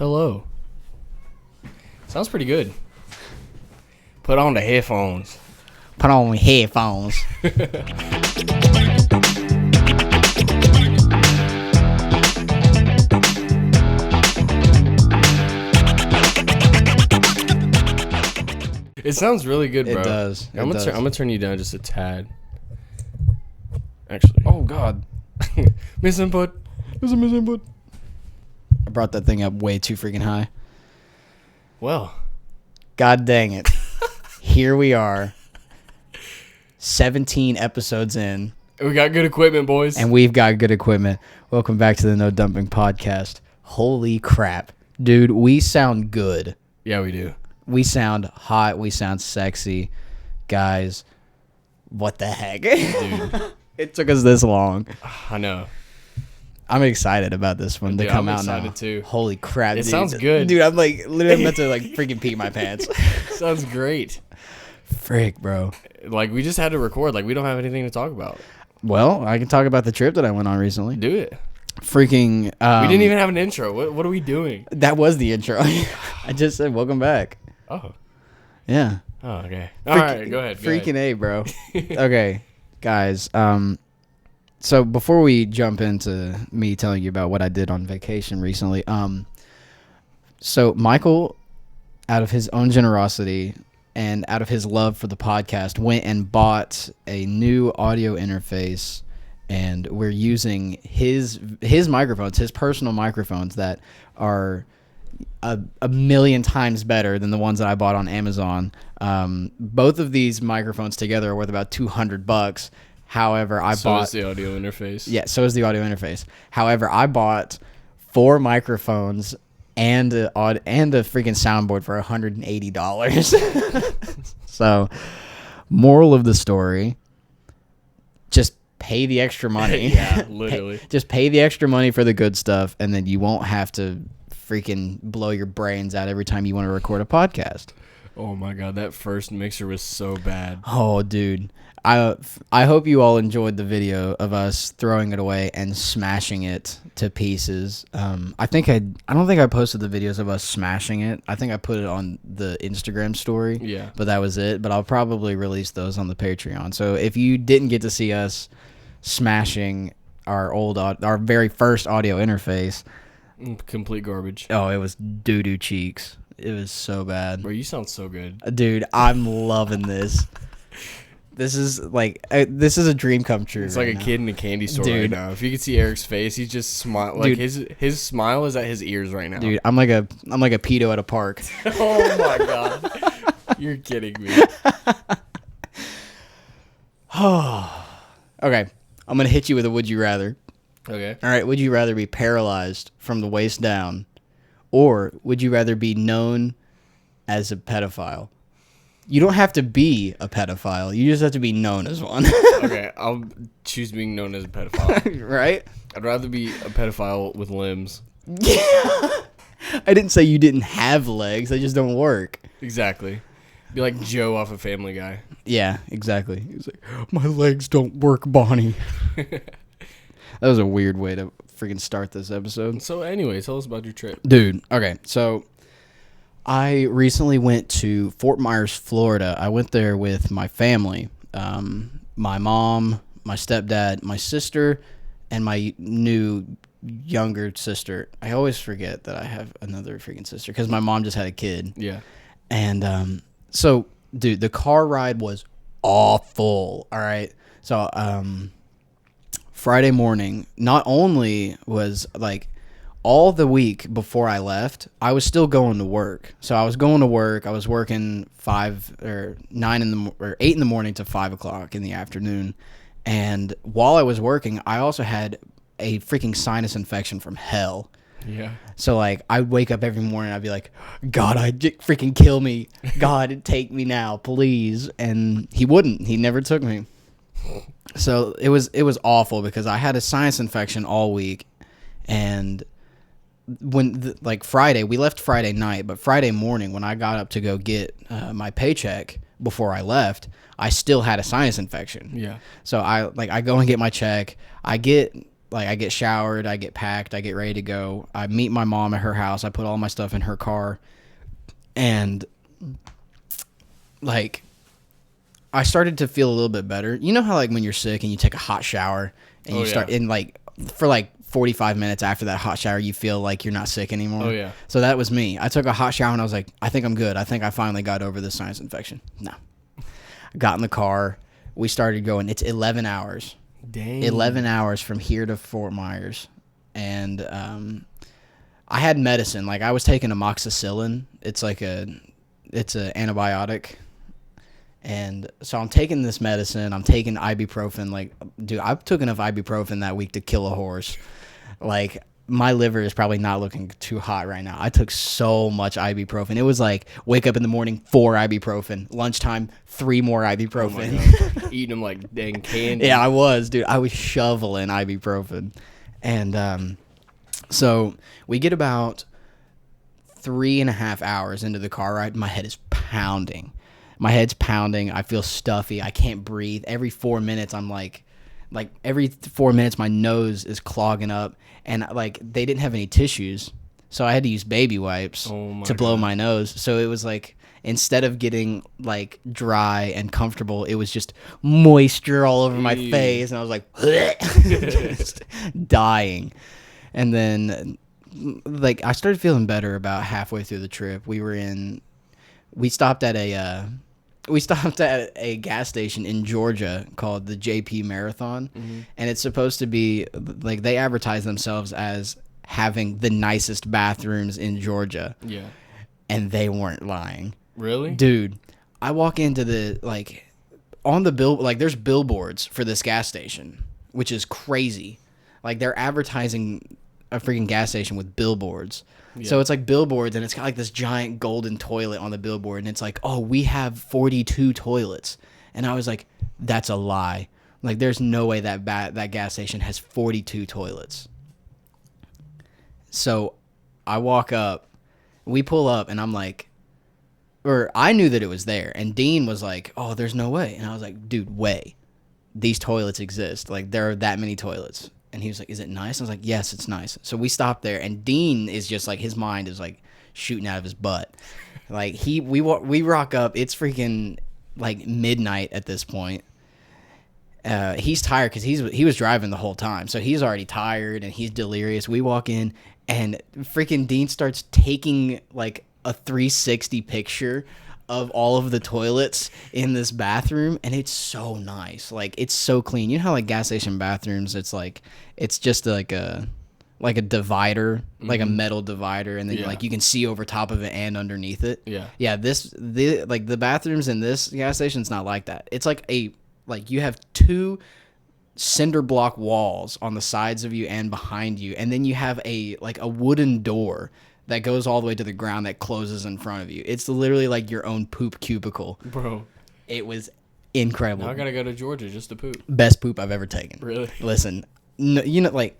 Hello. Sounds pretty good. Put on the headphones. Put on headphones. It sounds really good, bro. It does. I'm gonna turn you down just a tad. Actually. Oh, God. Miss input. There's a misinput. I brought that thing up way too freaking high. Well. God dang it. Here we are. 17 episodes in. We got good equipment, boys. And we've got good equipment. Welcome back to the No Dumping Podcast. Holy crap. Dude, we sound good. Yeah, we do. We sound hot. We sound sexy. Guys, what the heck? Dude. It took us this long. I know. I'm excited about this one to come out now. I'm excited too. Holy crap, It dude. sounds good. Dude, I'm like literally about to like freaking pee my pants. Sounds great. Frick, bro. Like, we just had to record. Like, we don't have anything to talk about. Well, I can talk about the trip that I went on recently. Do it. Freaking. We didn't even have an intro. What are we doing? That was the intro. I just said, welcome back. Oh. Yeah. Oh, okay. All right, go ahead. Freaking A, bro. Okay, guys. So before we jump into me telling you about what I did on vacation recently, so Michael, out of his own generosity and out of his love for the podcast, went and bought a new audio interface, and we're using his microphones, his personal microphones that are a million times better than the ones that I bought on Amazon. Both of these microphones together are worth about $200. However, So is the audio interface. Yeah, so is the audio interface. However, I bought 4 microphones and a freaking soundboard for $180. So, moral of the story: just pay the extra money. Yeah, literally. Just pay the extra money for the good stuff, and then you won't have to freaking blow your brains out every time you want to record a podcast. Oh my god, that first mixer was so bad. Oh, dude. I hope you all enjoyed the video of us throwing it away and smashing it to pieces. I don't think I posted the videos of us smashing it. I think I put it on the Instagram story. Yeah. But that was it. But I'll probably release those on the Patreon. So if you didn't get to see us smashing our very first audio interface, Complete garbage. oh, it was doo-doo cheeks. It was so bad. Bro, you sound so good. Dude, I'm loving this. This is a dream come true. It's right like a now. kid in a candy store Dude. right now. If you could see Eric's face, he's just smile. Like Dude. his smile is at his ears right now. Dude, I'm like a pedo at a park. Oh my god. You're kidding me. Okay, I'm gonna hit you with a would you rather. Okay. All right, would you rather be paralyzed from the waist down, or would you rather be known as a pedophile? You don't have to be a pedophile. You just have to be known as one. Okay, I'll choose being known as a pedophile. Right? I'd rather be a pedophile with limbs. Yeah. I didn't say you didn't have legs. They just don't work. Exactly. Be like Joe off of Family Guy. Yeah, exactly. He's like, my legs don't work, Bonnie. That was a weird way to freaking start this episode. So anyway, tell us about your trip. Dude, okay, so I recently went to Fort Myers, Florida. I went there with my family. My mom, my stepdad, my sister, and my new younger sister. I always forget that I have another freaking sister because my mom just had a kid. Yeah. And so, dude, the car ride was awful. All right. So, Friday morning, not only was like all the week before I left, I was still going to work. So I was going to work. I was working 8 in the morning to 5 o'clock in the afternoon. And while I was working, I also had a freaking sinus infection from hell. Yeah. So, like, I'd wake up every morning, I'd be like, God, freaking kill me. God, take me now, please. And he wouldn't. He never took me. So, it was awful because I had a sinus infection all week. And when, Friday, we left Friday night, but Friday morning when I got up to go get my paycheck before I left, I still had a sinus infection. Yeah. So, I go and get my check. I get like I get showered, I get packed, I get ready to go. I meet my mom at her house. I put all my stuff in her car, and like I started to feel a little bit better. You know how like when you're sick and you take a hot shower and you start in like for like 45 minutes after that hot shower, you feel like you're not sick anymore. Oh yeah. So that was me. I took a hot shower and I was like, I think I'm good. I think I finally got over this sinus infection. No. I got in the car. We started going. It's 11 hours. Dang. 11 hours from here to Fort Myers. And I had medicine. Like I was taking amoxicillin. It's an antibiotic. And so I'm taking this medicine. I'm taking ibuprofen. Like, dude, I took enough ibuprofen that week to kill a horse. Like, my liver is probably not looking too hot right now. I took so much ibuprofen. It was like, wake up in the morning, 4 ibuprofen. Lunchtime, 3 more ibuprofen. Oh my God. Eating them like dang candy. Yeah, I was, dude. I was shoveling ibuprofen. And so we get about 3.5 hours into the car ride. My head is pounding. I feel stuffy. I can't breathe. Every 4 minutes, I'm like every 4 minutes, my nose is clogging up. And like they didn't have any tissues, so I had to use baby wipes to blow my nose. So it was like instead of getting like dry and comfortable, it was just moisture all over my face, and I was like just dying. And then like I started feeling better about halfway through the trip. We stopped at a gas station in Georgia called the JP Marathon, and it's supposed to be like they advertise themselves as having the nicest bathrooms in Georgia. Yeah. And they weren't lying. Really? Dude, I walk into the like on the bill like there's billboards for this gas station, which is crazy. Like they're advertising a freaking gas station with billboards. Yeah. So it's like billboards, and it's got like this giant golden toilet on the billboard, and it's like, oh, we have 42 toilets. And I was like, that's a lie. Like, there's no way that gas station has 42 toilets. So I walk up, we pull up, and I'm like, or I knew that it was there, and Dean was like, oh, there's no way. And I was like, dude, way. These toilets exist. Like, there are that many toilets. And he was like, is it nice? I was like, yes, it's nice. So we stopped there, and Dean is just like, his mind is like shooting out of his butt. Like we rock up. It's freaking like midnight at this point. He's tired because he was driving the whole time. So he's already tired and he's delirious. We walk in, and freaking Dean starts taking like a 360 picture of all of the toilets in this bathroom, and it's so nice. Like, it's so clean. You know how like gas station bathrooms, it's like it's just like a divider, like a metal divider, and then like you can see over top of it and underneath it. Yeah. The bathrooms in this gas station's not like that. It's like you have 2 cinder block walls on the sides of you and behind you, and then you have a wooden door that goes all the way to the ground that closes in front of you. It's literally like your own poop cubicle. Bro. It was incredible. Now I gotta go to Georgia just to poop. Best poop I've ever taken. Really? Listen, no, you know, like,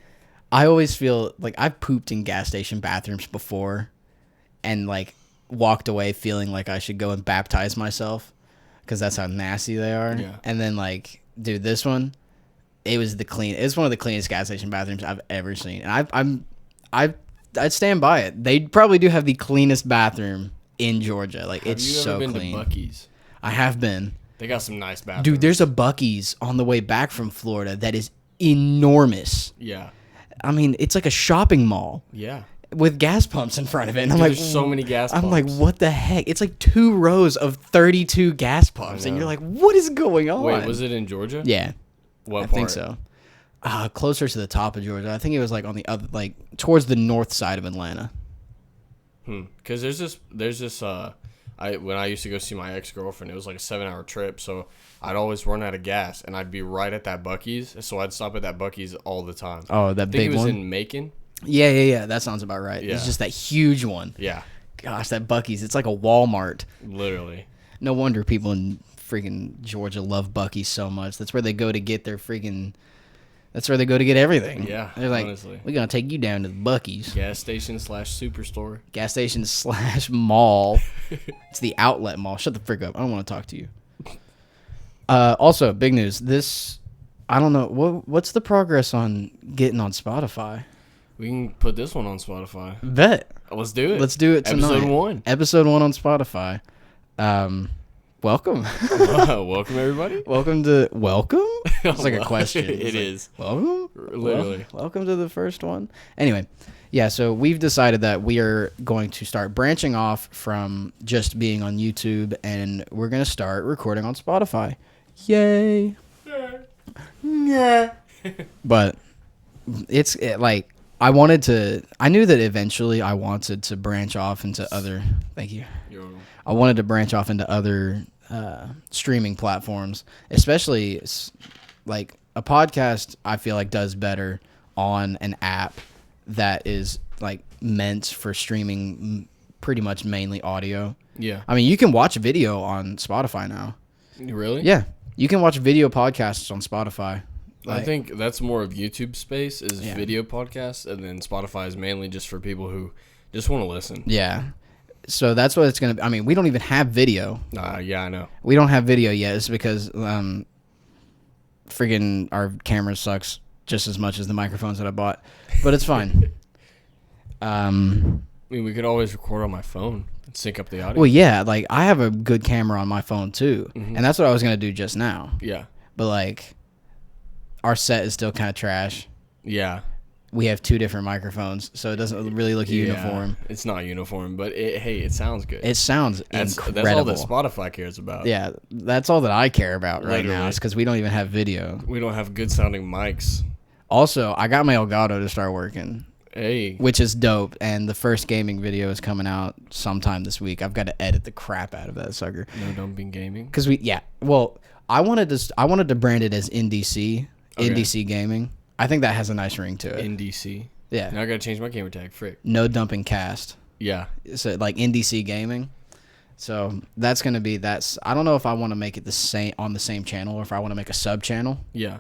I always feel like I've pooped in gas station bathrooms before and like walked away feeling like I should go and baptize myself because that's how nasty they are. Yeah. And then like, dude, this one, it was one of the cleanest gas station bathrooms I've ever seen. And I'd stand by it. They probably do have the cleanest bathroom in Georgia. Like, it's so clean. Have you ever been to Buc-ee's? I have been. They got some nice bathrooms. Dude, there's a Buc-ee's on the way back from Florida that is enormous. Yeah. I mean, it's like a shopping mall. Yeah. With gas pumps in front of it. And I'm like, there's so many gas pumps. I'm like, what the heck? It's like 2 rows of 32 gas pumps. And you're like, what is going on? Wait, was it in Georgia? Yeah. What I part? think so. Closer to the top of Georgia. I think it was like on the other, like towards the north side of Atlanta. Because there's this when I used to go see my ex-girlfriend, it was like a 7-hour trip, so I'd always run out of gas, and I'd be right at that Buc-ee's, so I'd stop at that Buc-ee's all the time. Oh, that big one? I think it was in Macon. Yeah. That sounds about right. Yeah. It's just that huge one. Yeah. Gosh, that Buc-ee's. It's like a Walmart. Literally. No wonder people in freaking Georgia love Buc-ee's so much. That's where they go to get their freaking... That's where they go to get everything. Yeah, they're like, honestly. We're going to take you down to the Buc-ee's. Gas station / superstore. Gas station / mall. It's the outlet mall. Shut the frick up. I don't want to talk to you. Also, big news. I don't know what's the progress on getting on Spotify. We can put this one on Spotify. Bet. Let's do it. Let's do it tonight. Episode 1. Episode 1 on Spotify. Welcome. Welcome, everybody. Welcome. It's like a question. It is. Welcome. Literally. Welcome to the first one. Anyway, yeah. So we've decided that we are going to start branching off from just being on YouTube, and we're going to start recording on Spotify. Yay. Yeah. But like I knew that eventually I wanted to branch off into other. Thank you. I wanted to branch off into other streaming platforms, especially like a podcast. I feel like does better on an app that is like meant for streaming, pretty much mainly audio. Yeah. I mean, you can watch video on Spotify now. Really? Yeah, you can watch video podcasts on Spotify. I think that's more of YouTube space is Yeah. video podcasts, and then Spotify is mainly just for people who just want to listen. Yeah. So that's what it's going to be. I mean, we don't even have video. Yeah, I know. We don't have video yet. It's because friggin' our camera sucks just as much as the microphones that I bought. But it's fine. I mean, we could always record on my phone and sync up the audio. Well, yeah, like I have a good camera on my phone too. Mhm. And that's what I was going to do just now. Yeah. But like our set is still kind of trash. Yeah. We have 2 different microphones, so it doesn't really look uniform. It's not uniform, but it sounds good. It sounds That's all incredible. that Spotify cares about. Yeah, that's all that I care about right now. Literally. Is because we don't even have video. We don't have good sounding mics. Also, I got my Elgato to start working, Hey. which is dope. And the first gaming video is coming out sometime this week. I've got to edit the crap out of that sucker. No dumping gaming. Because I wanted to brand it as NDC, Okay. NDC Gaming. I think that has a nice ring to it. NDC. Yeah. Now I gotta change my gamer tag. Frick. No dumping cast. Yeah. So like NDC Gaming. So that's gonna be I don't know if I want to make it on the same channel or if I want to make a sub channel. Yeah.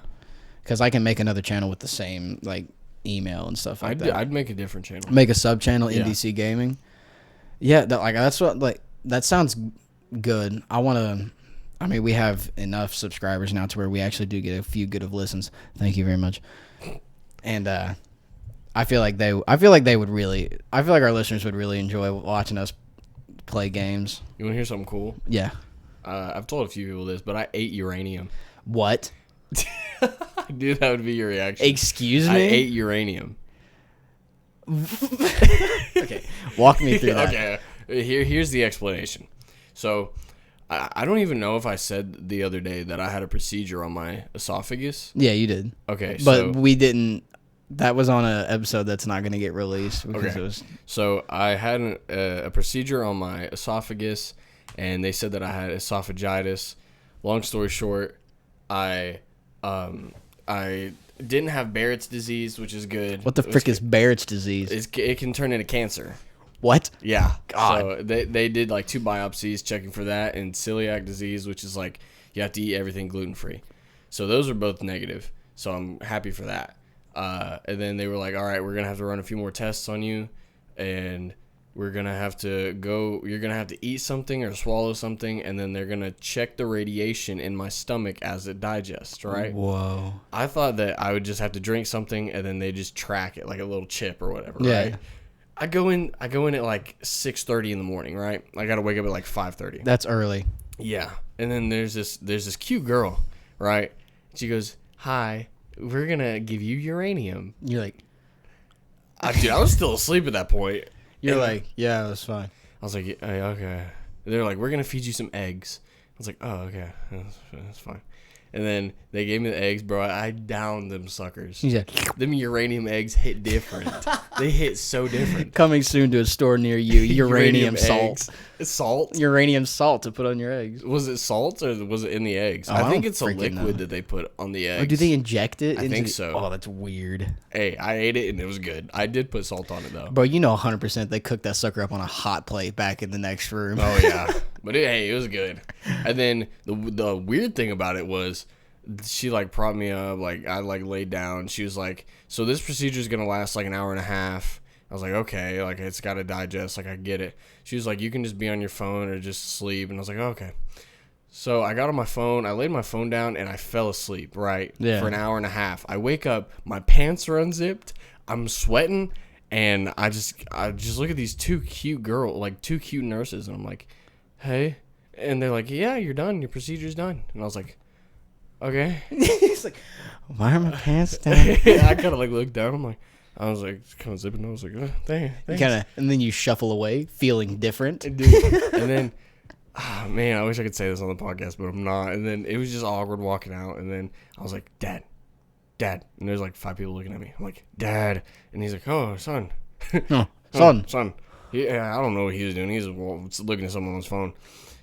Because I can make another channel with the same like email and stuff like that. I'd make a different channel. Make a sub channel, Yeah. NDC Gaming. Yeah, that sounds good. I mean, we have enough subscribers now to where we actually do get a few good of listens. Thank you very much. And I feel like our listeners would really enjoy watching us play games. You want to hear something cool? Yeah. I've told a few people this, but I ate uranium. What? I knew that would be your reaction. Excuse me? I ate uranium. Okay. Walk me through that. Okay. Here's the explanation. So, I don't even know if I said the other day that I had a procedure on my esophagus. Yeah, you did. Okay. But we didn't. That was on an episode that's not going to get released because Okay. it was. So I had a procedure on my esophagus, and they said that I had esophagitis. Long story short, I didn't have Barrett's disease, which is good. What the frick is Barrett's disease? It can turn into cancer. What? Yeah. God. So they did like 2 biopsies checking for that, and celiac disease, which is like you have to eat everything gluten free. So those are both negative. So I'm happy for that. And then they were like, all right, we're going to have to run a few more tests on you, and you're going to have to eat something or swallow something, and then they're going to check the radiation in my stomach as it digests, right? Whoa. I thought that I would just have to drink something, and then they just track it like a little chip or whatever, Yeah. right? I go in at like 6:30 in the morning, right? I got to wake up at like 5:30. That's early. Yeah. And then there's this cute girl, right? She goes, "Hi, we're going to give you uranium." You're like, Dude, I was still asleep at that point. you're And like, yeah, that's fine. I was like, "Yeah, okay." They're like, "We're going to feed you some eggs." I was like, "Oh, okay. That's fine." And then they gave me the eggs, bro. I downed them suckers. He's like, Them uranium eggs hit different. They hit so different. coming soon to a store near you. Uranium salt. eggs. Salt? Uranium salt to put on your eggs. Was it salt or was it in the eggs? Oh, I I think don't it's a freaking liquid know. that they put on the eggs. Or do they inject it? I think so. Oh, that's weird. Hey, I ate it and it was good. I did put salt on it though. Bro, you know 100% they cooked that sucker up on a hot plate back in the next room. Oh yeah, but it was good. And then the weird thing about it was, she like propped me up, like I like laid down. She was like, "So this procedure is gonna last like an hour and a half." I was like, "Okay, like it's gotta digest, like I get it." She was like, "You can just be on your phone or just sleep," and I was like, "Okay." So I got on my phone. I laid my phone down and I fell asleep. Right. Yeah. For an hour and a half. I wake up. My pants are unzipped. I'm sweating, and I just look at these two cute nurses, and I'm like, hey, and they're like, yeah, you're done. Your procedure's done. And I was like, okay. He's like, why are my pants down? I kind of like looked down. I was like kind of zipping. I was like, thanks. And then you shuffle away, feeling different. Dude. And then, man, I wish I could say this on the podcast, but I'm not. And then it was just awkward walking out. And then I was like, Dad. And there's like 5 people looking at me. I'm like, Dad. And he's like, oh, son. Oh, son. Son. Yeah, I don't know what he was doing. He was looking at someone on his phone.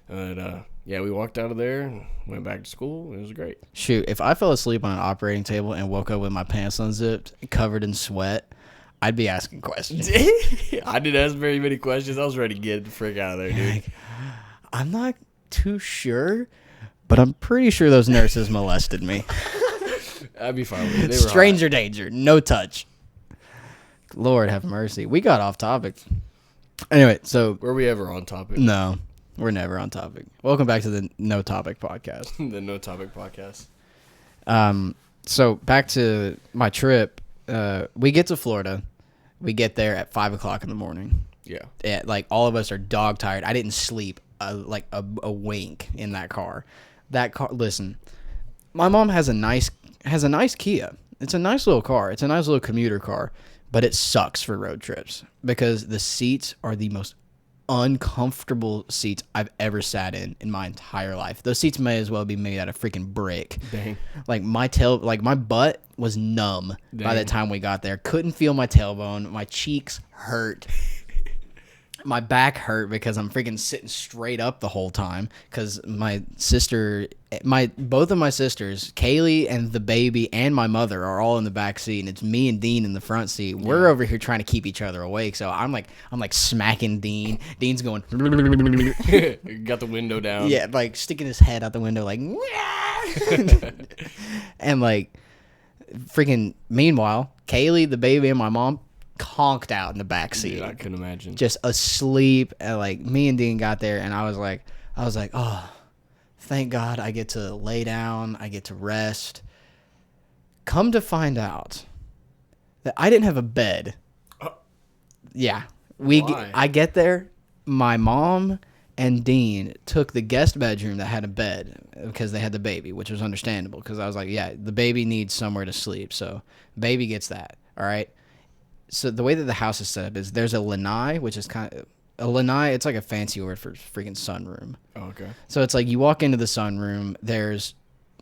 But, yeah, we walked out of there and went back to school. It was great. Shoot, if I fell asleep on an operating table and woke up with my pants unzipped, covered in sweat, I'd be asking questions. I didn't ask very many questions. I was ready to get the frick out of there, dude. I'm not too sure, but I'm pretty sure those nurses molested me. I'd be fine with it. They were Stranger danger, no touch. Lord have mercy. We got off topic. Anyway, so hot. Were we ever on topic? no, we're never on topic. Welcome back to the No Topic podcast. The No Topic podcast. So back to my trip. We get to Florida. We get there at 5 o'clock in the morning. Yeah. Yeah, like all of us are dog tired. I didn't sleep a wink in that car. That car. Listen, my mom has a nice Kia. It's a nice little car. It's a nice little commuter car, but it sucks for road trips because the seats are the most uncomfortable seats I've ever sat in my entire life. Those seats may as well be made out of freaking brick. Dang. Like my butt was numb by the time we got there. Couldn't feel my tailbone. My cheeks hurt. My back hurt because I'm freaking sitting straight up the whole time because both of my sisters, Kaylee and the baby and my mother are all in the back seat, and it's me and Dean in the front seat. We're over here trying to keep each other awake, so I'm like smacking Dean. Dean's going Got the window down. yeah, like sticking his head out the window like and like freaking meanwhile, Kaylee, the baby, and my mom conked out in the back seat. Dude, I couldn't imagine. Just asleep. And like me and Dean got there, and I was like, oh, thank God I get to lay down. I get to rest. Come to find out that I didn't have a bed. Yeah. Why? I get there. My mom and Dean took the guest bedroom that had a bed because they had the baby, which was understandable because I was like, yeah, the baby needs somewhere to sleep. So baby gets that. All right. So the way that the house is set up is there's a lanai, which is kind of a lanai. It's like a fancy word for freaking sunroom. Oh, okay. So it's like you walk into the sunroom. There's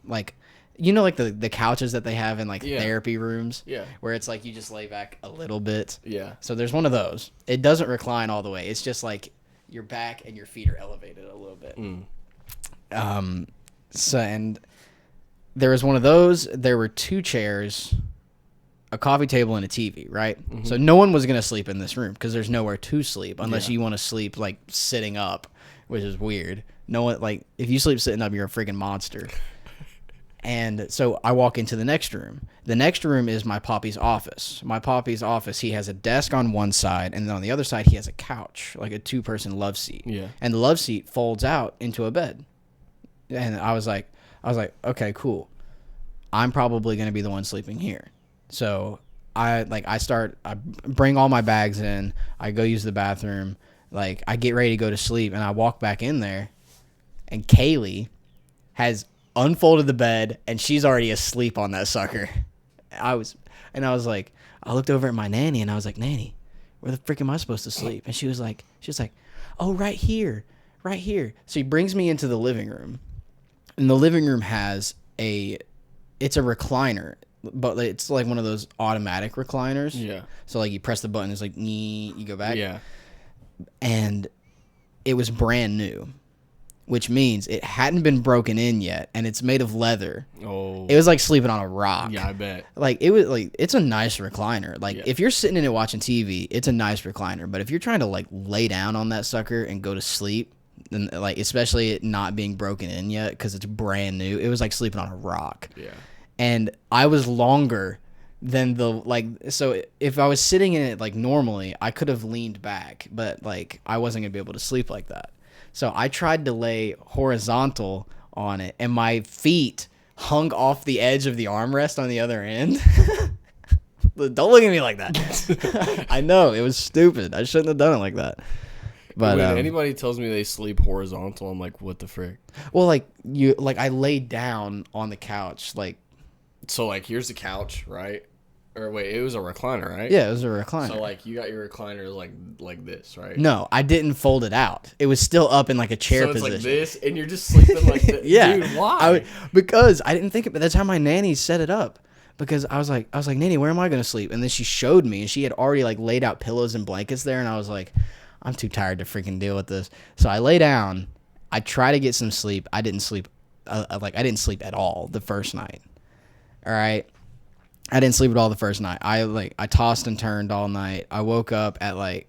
like, like the couches that they have in like therapy rooms. Yeah. Where it's like you just lay back a little bit. Yeah. So there's one of those. It doesn't recline all the way. It's just like your back and your feet are elevated a little bit. So and there was one of those. There were 2 chairs, a coffee table, and a TV, right? Mm-hmm. So no one was going to sleep in this room because there's nowhere to sleep unless you want to sleep like sitting up, which is weird. No one, like, if you sleep sitting up, you're a freaking monster. And so I walk into the next room. The next room is my papi's office. My papi's office, he has a desk on one side, and then on the other side, he has a couch, like a 2-person love seat. Yeah. And the love seat folds out into a bed. And I was like, okay, cool. I'm probably going to be the one sleeping here. So I bring all my bags in. I go use the bathroom. Like, I get ready to go to sleep, and I walk back in there, and Kaylee has unfolded the bed, and she's already asleep on that sucker. I looked over at my nanny, and I was like, Nanny, where the frick am I supposed to sleep? And she was like, oh, right here. So he brings me into the living room, and the living room has it's a recliner, but it's like one of those automatic recliners. Yeah. So like you press the button, it's like, you go back. Yeah. And it was brand new, which means it hadn't been broken in yet, and it's made of leather. Oh. It was like sleeping on a rock. Yeah, I bet. Like, it was like, it's a nice recliner. Like, if you're sitting in it watching TV, it's a nice recliner. But if you're trying to like lay down on that sucker and go to sleep, then like, especially it not being broken in yet because it's brand new, it was like sleeping on a rock. Yeah. And I was longer than so if I was sitting in it like normally, I could have leaned back, but like I wasn't gonna be able to sleep like that. So I tried to lay horizontal on it, and my feet hung off the edge of the armrest on the other end. Don't look at me like that. I know, it was stupid. I shouldn't have done it like that. But when anybody tells me they sleep horizontal, I'm like, what the frick? well, I laid down on the couch, like. So like, here's the couch, right? Or wait, it was a recliner, right? Yeah, it was a recliner. So like, you got your recliner like this, right? No, I didn't fold it out. It was still up in like a chair so it's position. like this, and you're just sleeping like this. Yeah. Dude, why? Because I didn't think it, but that's how my nanny set it up. Because I was like, Nanny, where am I gonna sleep? And then she showed me, and she had already like laid out pillows and blankets there, and I was like, I'm too tired to freaking deal with this. So I lay down. I try to get some sleep. I didn't sleep. I didn't sleep at all the first night. All right. I didn't sleep at all the first night. I tossed and turned all night. I woke up at like,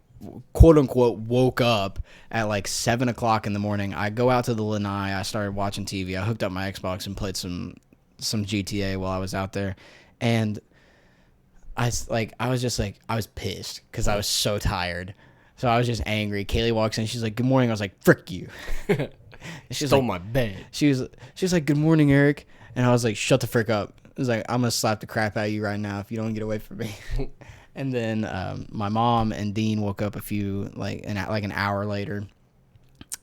quote unquote, woke up at like 7 o'clock in the morning. I go out to the lanai. I started watching TV. I hooked up my Xbox and played some GTA while I was out there. And I was pissed because I was so tired. So I was just angry. Kaylee walks in. She's like, good morning. I was like, frick you. She's Stole like, my bed. she was like, good morning, Eric. And I was like, shut the frick up. I was like, I'm going to slap the crap out of you right now if you don't get away from me. And then my mom and Dean woke up an hour later.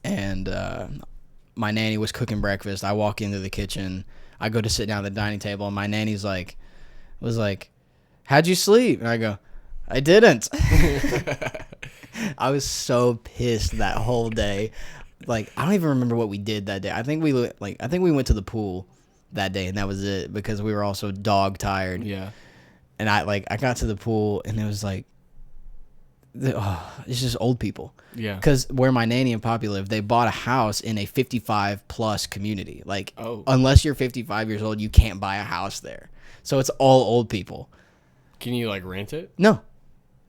And my nanny was cooking breakfast. I walk into the kitchen. I go to sit down at the dining table, and my nanny's was like, how'd you sleep? And I go, I didn't. I was so pissed that whole day. Like, I don't even remember what we did that day. I think we went to the pool that day, and that was it, because we were also dog tired. Yeah. And I got to the pool, and it was like, it's just old people. Yeah. Because where my nanny and Poppy live, they bought a house in a 55 plus community. Like, unless you're 55 years old, you can't buy a house there. So it's all old people. Can you like rent it? No.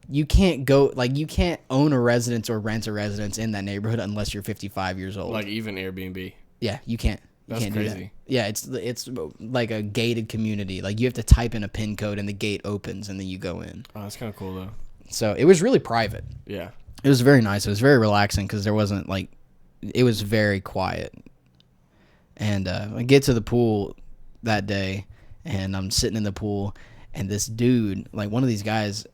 You can't you can't own a residence or rent a residence in that neighborhood unless you're 55 years old. Like even Airbnb. Yeah, you can't. That's can't crazy. Do that. Yeah, it's like a gated community. Like, you have to type in a PIN code and the gate opens and then you go in. Oh, that's kind of cool though. So it was really private. Yeah. It was very nice. It was very relaxing because there wasn't it was very quiet. And I get to the pool that day, and I'm sitting in the pool, and this dude, like one of these guys,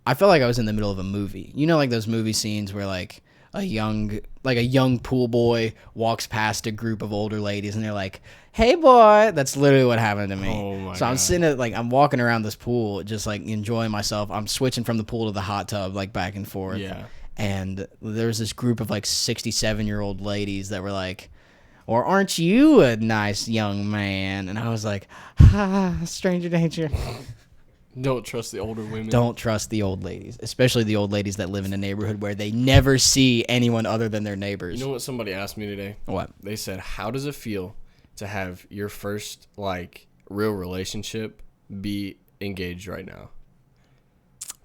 I felt like I was in the middle of a movie. You know, like those movie scenes where like a young pool boy walks past a group of older ladies, and they're like, "Hey, boy." That's literally what happened to me. Oh my so I'm God. sitting at I'm walking around this pool, just like enjoying myself. I'm switching from the pool to the hot tub, like back and forth. Yeah. And there's this group of like 67-year-old ladies that were like, "Or aren't you a nice young man?" And I was like, stranger danger. Don't trust the older women. Don't trust the old ladies, especially the old ladies that live in a neighborhood where they never see anyone other than their neighbors. You know what somebody asked me today? What? They said, how does it feel to have your first like real relationship be engaged right now?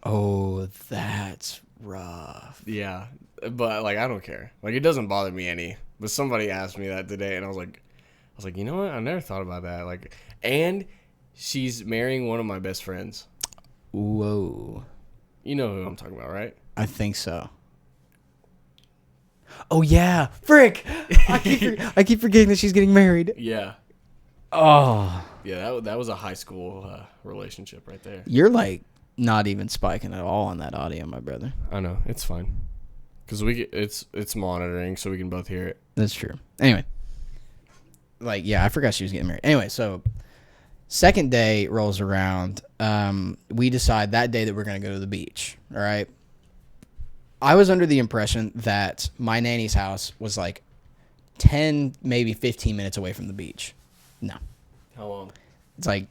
Oh, that's rough. Yeah. But like, I don't care. Like, it doesn't bother me any. But somebody asked me that today, and I was like, you know what? I never thought about that. Like, and she's marrying one of my best friends. Whoa. You know who I'm talking about, right? I think so. Oh, yeah. Frick. I keep forgetting that she's getting married. Yeah. Oh. Yeah, that was a high school relationship right there. You're like not even spiking at all on that audio, my brother. I know. It's fine. Because it's monitoring, so we can both hear it. That's true. Anyway. Yeah, I forgot she was getting married. Anyway, so second day rolls around. We decide that day that we're going to go to the beach. All right. I was under the impression that my nanny's house was like 10, maybe 15 minutes away from the beach. No. How long? It's like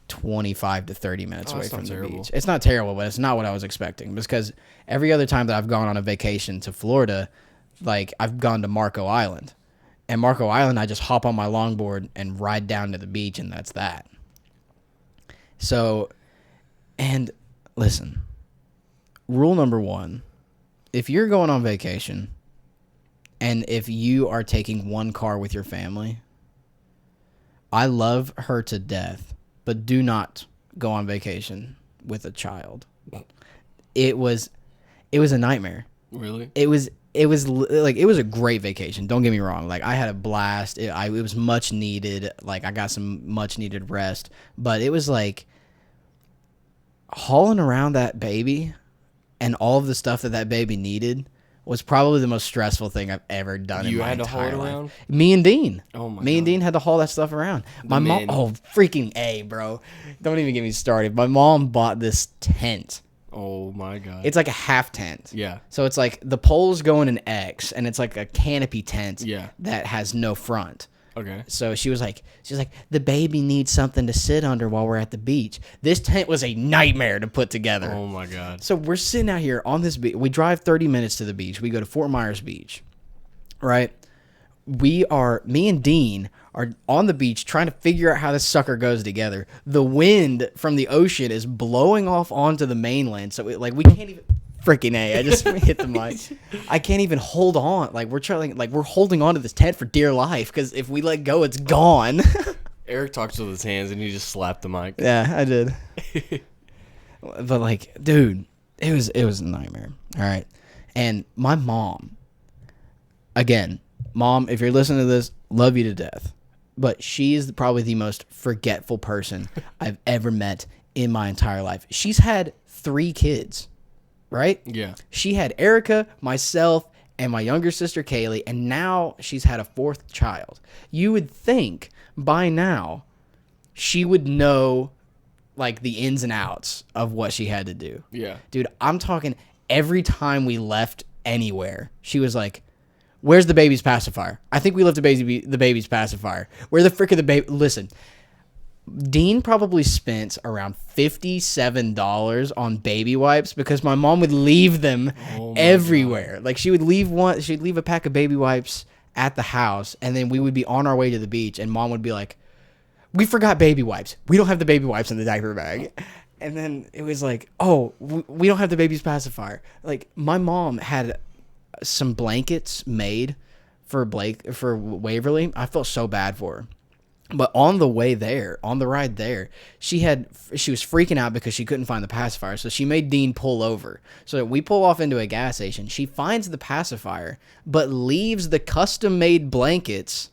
25 to 30 minutes away that's from not the terrible. beach. It's not terrible, but it's not what I was expecting. Because every other time that I've gone on a vacation to Florida, like I've gone to Marco Island. And Marco Island, I just hop on my longboard and ride down to the beach, and that's that. So, and listen, rule number one, if you're going on vacation and if you are taking one car with your family, I love her to death, but do not go on vacation with a child. It was a nightmare. Really? It was it was it was a great vacation. Don't get me wrong. Like, I had a blast. It was much needed. Like, I got some much needed rest. But it was like hauling around that baby and all of the stuff that baby needed was probably the most stressful thing I've ever done in my entire life. You had to haul it around? Me and Dean. Oh my God. Me and Dean had to haul that stuff around. My mom, freaking A, bro. Don't even get me started. My mom bought this tent. Oh my God. It's like a half tent. Yeah. So it's like the poles go in an X, and it's like a canopy tent that has no front. Okay. So she's like, the baby needs something to sit under while we're at the beach. This tent was a nightmare to put together. Oh my God. So we're sitting out here on this beach. We drive 30 minutes to the beach. We go to Fort Myers Beach, right? Me and Dean are on the beach trying to figure out how this sucker goes together. The wind from the ocean is blowing off onto the mainland. So we can't even... Freaking A, I just hit the mic. I can't even hold on. Like, we're holding on to this tent for dear life, because if we let go, it's gone. Eric talks with his hands and he just slapped the mic. Yeah, I did. But like, dude, it was a nightmare. All right. And my mom, again, Mom, if you're listening to this, love you to death. But she is probably the most forgetful person I've ever met in my entire life. She's had 3 kids. Right? Yeah. She had Erica, myself, and my younger sister Kaylee, and now she's had a 4th child. You would think by now she would know like the ins and outs of what she had to do. Yeah. Dude, I'm talking every time we left anywhere, she was like, "Where's the baby's pacifier? I think we left the baby's pacifier. Where the frick are the baby?" Listen, Dean probably spent around $57 on baby wipes because my mom would leave them everywhere. God. Like, she'd leave a pack of baby wipes at the house, and then we would be on our way to the beach, and Mom would be like, "We forgot baby wipes. We don't have the baby wipes in the diaper bag." And then it was like, "Oh, we don't have the baby's pacifier." Like, my mom had some blankets made for Waverly. I felt so bad for her. But on the ride there, she was freaking out because she couldn't find the pacifier. So she made Dean pull over. So we pull off into a gas station. She finds the pacifier, but leaves the custom-made blankets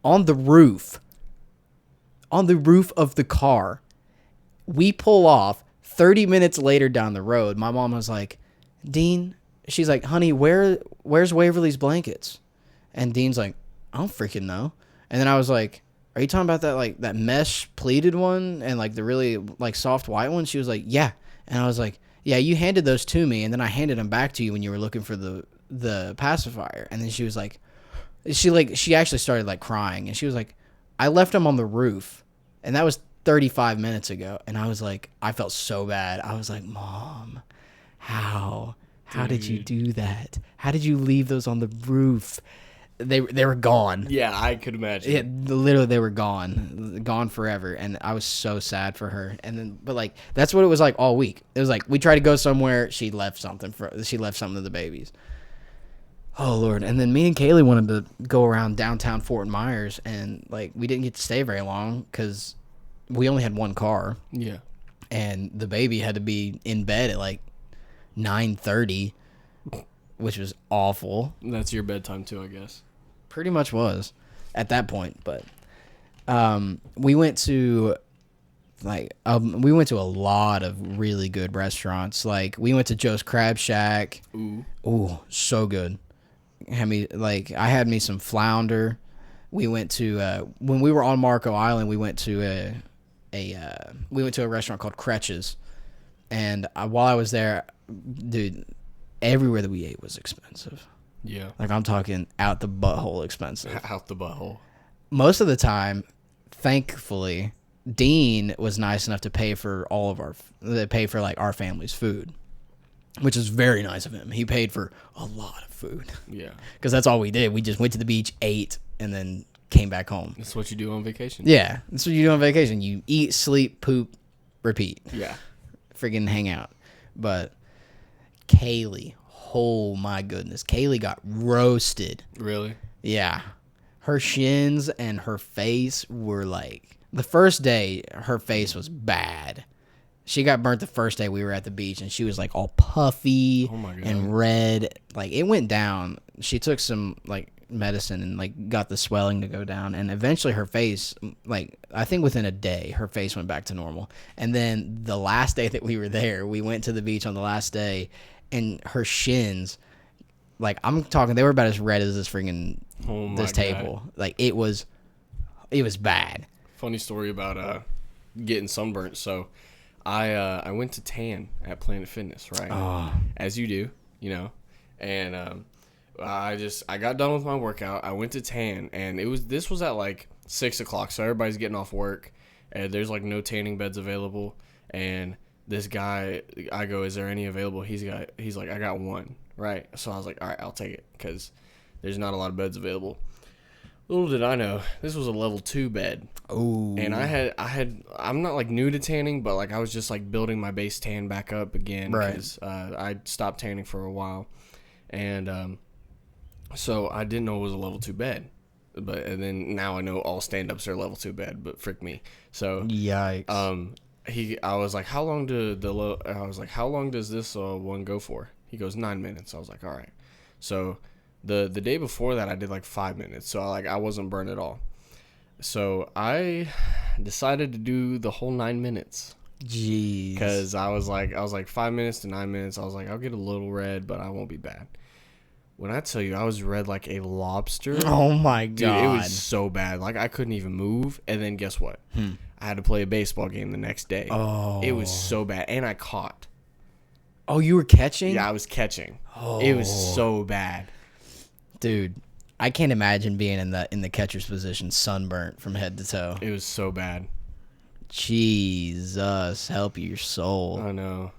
on the roof. On the roof of the car. We pull off. 30 minutes later down the road, my mom was like, "Dean," she's like, "Honey, where's Waverly's blankets?" And Dean's like, "I don't freaking know." And then I was like, "Are you talking about that mesh pleated one and like the really like soft white one?" She was like, "Yeah." And I was like, "Yeah, you handed those to me, and then I handed them back to you when you were looking for the pacifier." And then she was like, she actually started like crying, and she was like, "I left them on the roof, and that was 35 minutes ago." And I was like, I felt so bad. I was like, "Mom, how did you do that? How did you leave those on the roof?" They were gone. Yeah, I could imagine. Yeah, literally, they were gone forever, and I was so sad for her. And then, but like, that's what it was like all week. It was like we tried to go somewhere, she left something to the babies. Oh Lord! And then me and Kaylee wanted to go around downtown Fort Myers, and like we didn't get to stay very long because we only had one car. Yeah, and the baby had to be in bed at like 9:30, which was awful. That's your bedtime too, I guess. Pretty much was at that point, but we went to a lot of really good restaurants. Like, we went to Joe's Crab Shack. Ooh, so good. I had me some flounder. We went to when we were on Marco Island, we went to a restaurant called Kretsch's, and while I was there, dude, everywhere that we ate was expensive. Yeah. Like, I'm talking out the butthole expensive. Out the butthole. Most of the time, thankfully, Dean was nice enough to pay for like our family's food, which is very nice of him. He paid for a lot of food. Yeah. Because that's all we did. We just went to the beach, ate, and then came back home. That's what you do on vacation. Yeah. That's what you do on vacation. You eat, sleep, poop, repeat. Yeah. Friggin' hang out. But Kaylee, oh my goodness, Kaylee got roasted. Really? Yeah. Her shins and her face were like, the first day her face was bad. She got burnt the first day we were at the beach, and she was like all puffy Oh my God. and red. Like it went down. She took some like medicine and like got the swelling to go down, and eventually her face, like I think within a day, her face went back to normal. And then the last day that we were there, we went to the beach on the last day, and her shins, like I'm talking, they were about as red as this freaking Oh my this God. table. Like it was bad. Funny story about getting sunburnt. So I went to tan at Planet Fitness, right? Oh. As you do, you know. And I got done with my workout. I went to tan, and this was at like 6 o'clock, so everybody's getting off work, and there's like no tanning beds available. And this guy, I go, "Is there any available?" He's like, "I got one." Right. So I was like, "All right, I'll take it," because there's not a lot of beds available. Little did I know, this was a level 2 bed. Oh. And I'm not like new to tanning, but like I was just like building my base tan back up again. Right. Because I stopped tanning for a while. And so I didn't know it was a level 2 bed. And then now I know all stand-ups are level 2 bed, but frick me. So Yikes. I was like, how long does this one go for? He goes 9 minutes. I was like, all right. So the day before that I did like 5 minutes, so I wasn't burned at all. So I decided to do the whole 9 minutes. Jeez. Because I was like 5 minutes to 9 minutes. I was like, I'll get a little red, but I won't be bad. When I tell you I was red like a lobster, Oh my dude, God. it was so bad. Like I couldn't even move. And then guess what? I had to play a baseball game the next day. Oh. It was so bad, and I caught. Oh, you were catching? Yeah, I was catching. It was so bad. Dude, I can't imagine being in the catcher's position, sunburnt from head to toe. It was so bad. Jesus, help your soul. I know.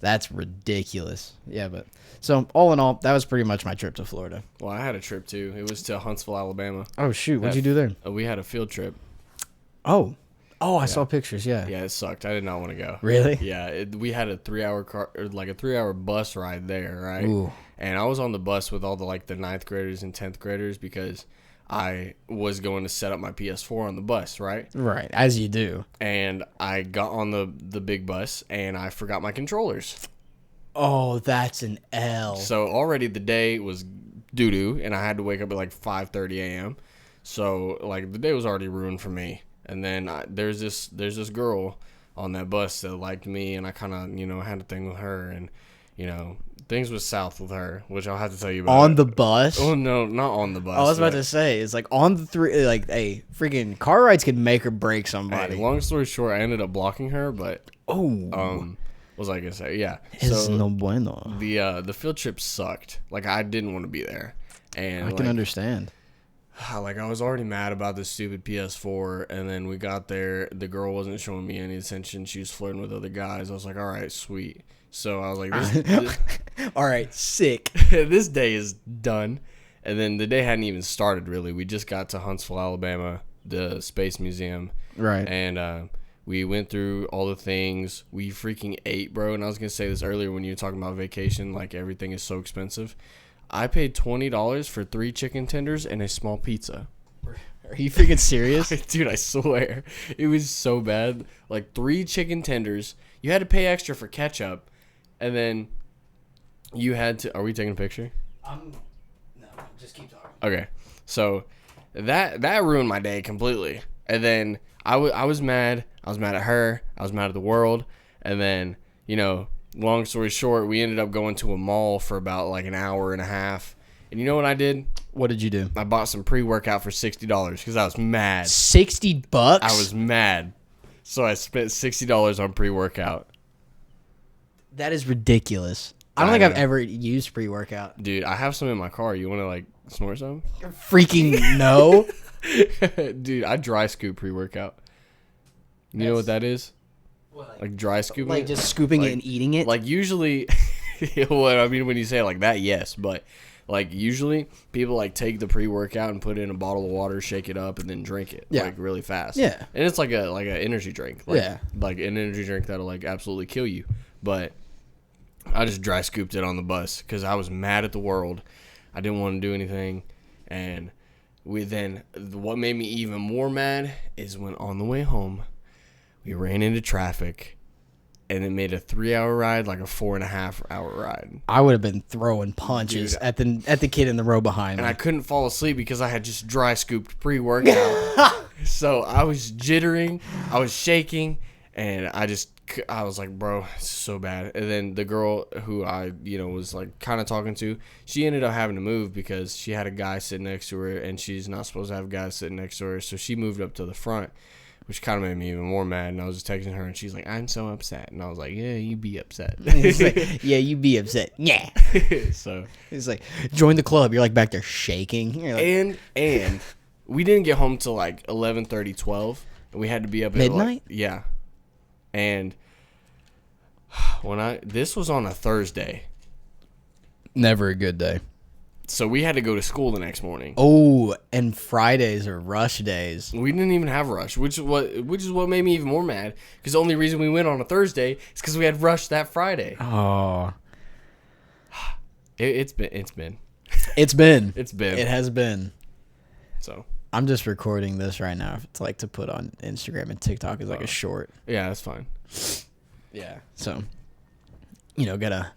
That's ridiculous. Yeah, but so all in all, that was pretty much my trip to Florida. Well, I had a trip too. It was to Huntsville, Alabama. Oh shoot, what'd you do there? We had a field trip. Oh, I saw pictures. Yeah. Yeah, it sucked. I did not want to go. Really? Yeah, we had a 3-hour car, or like a 3-hour bus ride there, right? Ooh. And I was on the bus with all the like the 9th graders and 10th graders because I was going to set up my PS4 on the bus, right? Right, as you do. And I got on the big bus and I forgot my controllers. Oh, that's an L. So already the day was doo-doo, and I had to wake up at like 5:30 a.m. So like the day was already ruined for me. And then there's this girl on that bus that liked me, and I kind of had a thing with her, and things was south with her, which I'll have to tell you about. On the bus? Oh no, not on the bus. I was about to say, it's like on the three, like, hey, freaking car rides can make or break somebody. Hey, long story short, I ended up blocking her, but what was I gonna say? Yeah. Es no bueno. The field trip sucked. Like I didn't want to be there, and I can understand. Like I was already mad about this stupid PS4, and then we got there. The girl wasn't showing me any attention. She was flirting with other guys. I was like, all right, sweet. So I was like, this all right, sick. this day is done. And then the day hadn't even started really. We just got to Huntsville, Alabama, the Space Museum. Right. And we went through all the things. We freaking ate, bro. And I was gonna say this earlier when you were talking about vacation, like everything is so expensive. I paid $20 for 3 chicken tenders and a small pizza. Are you freaking serious? Dude, I swear. It was so bad. Like 3 chicken tenders. You had to pay extra for ketchup. And then you had to... Are we taking a picture? No, just keep talking. Okay. So that ruined my day completely. And then I was mad. I was mad at her. I was mad at the world. And then, long story short, we ended up going to a mall for about like an hour and a half. And you know what I did? What did you do? I bought some pre-workout for $60 because I was mad. $60? I was mad. So I spent $60 on pre-workout. That is ridiculous. I don't think I've ever used pre-workout. Dude, I have some in my car. You want to like snort some? Freaking no. Dude, I dry scoop pre-workout. You know what that is? Like dry scooping? Like just scooping it and eating it? Like usually, well, I mean, when you say it like that, yes. But like usually people like take the pre-workout and put it in a bottle of water, shake it up, and then drink it like really fast. Yeah. And it's like an energy drink. Like, like an energy drink that'll like absolutely kill you. But I just dry scooped it on the bus because I was mad at the world. I didn't want to do anything. And what made me even more mad is when on the way home, we ran into traffic and it made a 3-hour ride like a 4.5-hour ride. I would have been throwing punches Dude. at the kid in the row behind me. And I couldn't fall asleep because I had just dry scooped pre-workout. So I was jittering, I was shaking, and I was like, bro, it's so bad. And then the girl who I, was like kind of talking to, she ended up having to move because she had a guy sitting next to her, and she's not supposed to have guys sitting next to her. So she moved up to the front, which kind of made me even more mad. And I was just texting her, and she's like, I'm so upset. And I was like, yeah, you be upset. He's like, yeah, you be upset. Yeah. So He's like, join the club. You're like back there shaking. You're like, and we didn't get home till like 11:30, 12. And we had to be up at midnight? Yeah. And this was on a Thursday. Never a good day. So we had to go to school the next morning. Oh, and Fridays are rush days. We didn't even have rush, which is what made me even more mad. Because the only reason we went on a Thursday is because we had rush that Friday. Oh, It's been. It has been. So I'm just recording this right now. It's like to put on Instagram and TikTok is like a short. yeah, that's fine. Yeah. So, gotta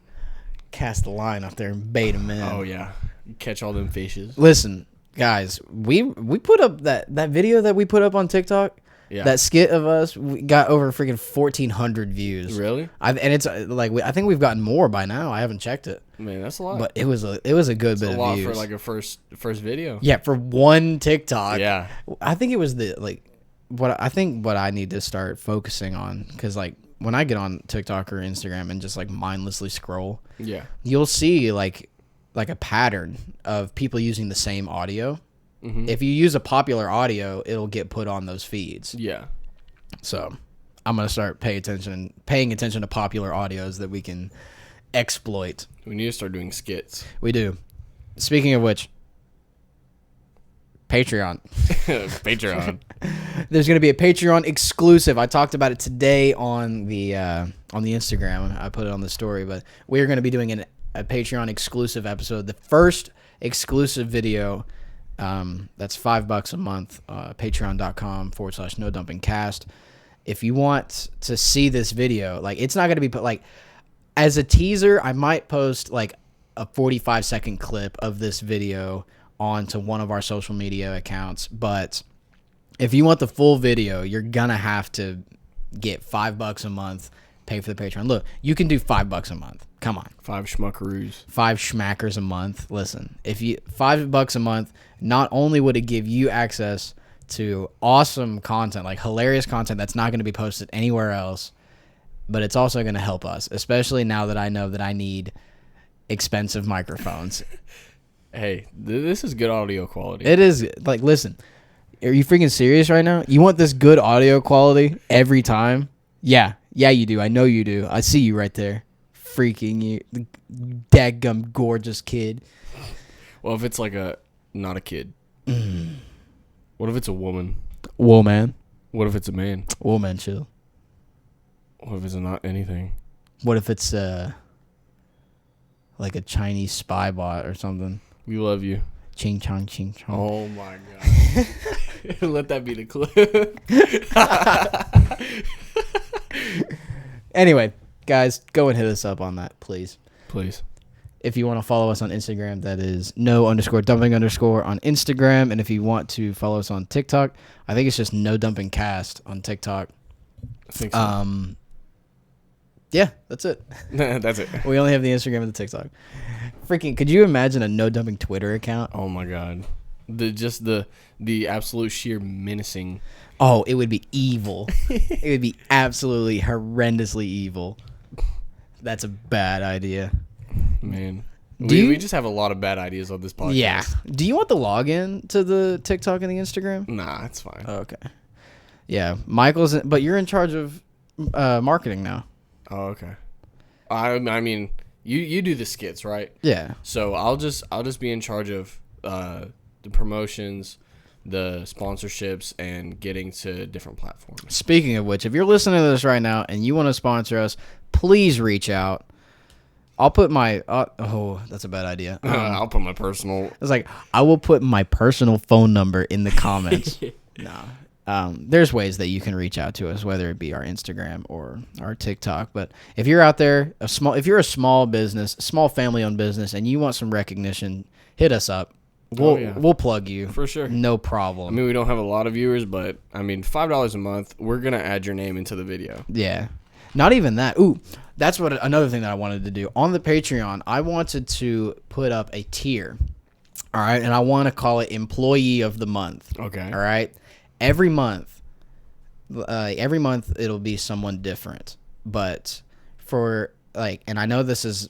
cast the line out there and bait them in. Oh yeah, catch all them fishes. Listen, guys, we put up that video that we put up on TikTok. Yeah. That skit of us, we got over freaking 1,400 views. Really? And it's like I think we've gotten more by now. I haven't checked it, Man, that's a lot. but it was a good bit a of lot views for like a first video. Yeah, for one TikTok. Yeah. I think it was what I need to start focusing on, because like when I get on TikTok or Instagram and just like mindlessly scroll, Yeah. you'll see like a pattern of people using the same audio. Mm-hmm. If you use a popular audio, it'll get put on those feeds. Yeah. So I'm gonna start paying attention to popular audios that we can exploit. We need to start doing skits. We do. Speaking of which, Patreon. Patreon. There's going to be a Patreon exclusive. I talked about it today on the Instagram. I put it on the story, but we are going to be doing a Patreon exclusive episode. The first exclusive video, that's $5 a month, patreon.com/NoDumpingCast. If you want to see this video, like it's not going to be put like as a teaser, I might post like a 45-second clip of this video onto one of our social media accounts, but if you want the full video, you're gonna have to get $5 a month, pay for the Patreon. Look, you can do $5 a month. Come on, 5 schmuckaroos. 5 schmackers a month. Listen, if you $5 a month, not only would it give you access to awesome content, like hilarious content that's not going to be posted anywhere else, but it's also going to help us, especially now that I know that I need expensive microphones. Hey, this is good audio quality. It is like, listen, are you freaking serious right now? You want this good audio quality every time? Yeah, you do. I know you do. I see you right there. Freaking you daggum gorgeous kid. Well, if it's like not a kid. What if it's a woman? Woman. What if it's a man? Woman, chill. What if it's not anything? What if it's like a Chinese spy bot or something? We love you. Ching chong, ching chong. Oh my god. Let that be the clip. Anyway, guys, go and hit us up on that, please. Please. If you want to follow us on Instagram, that is no_dumping_ on Instagram. And if you want to follow us on TikTok, I think it's just No Dumping Cast on TikTok. I think so. Yeah, that's it. That's it. We only have the Instagram and the TikTok. Freaking, could you imagine a No Dumping Twitter account? Oh my god. The absolute sheer menacing. Oh, it would be evil. It would be absolutely horrendously evil. That's a bad idea. Man. Do We just have a lot of bad ideas on this podcast. Yeah. Do you want the login to the TikTok and the Instagram? Nah, it's fine. Okay. Yeah, but you're in charge of marketing now. Oh, okay. I mean, you do the skits, right? Yeah. So I'll just be in charge of the promotions, the sponsorships, and getting to different platforms. Speaking of which, if you're listening to this right now and you want to sponsor us, please reach out. I'll put my that's a bad idea. I'll put my personal. It's like I will put my personal phone number in the comments. Nah. there's ways that you can reach out to us, whether it be our Instagram or our TikTok. But if you're out there, if you're a small business, small family-owned business, and you want some recognition, hit us up. We'll plug you for sure. No problem. I mean, we don't have a lot of viewers, but I mean, $5 a month, we're gonna add your name into the video. Yeah, not even that. Ooh, that's what another thing that I wanted to do on the Patreon. I wanted to put up a tier. All right, and I want to call it Employee of the Month. Okay. All right, every month it'll be someone different, but for like, and I know this is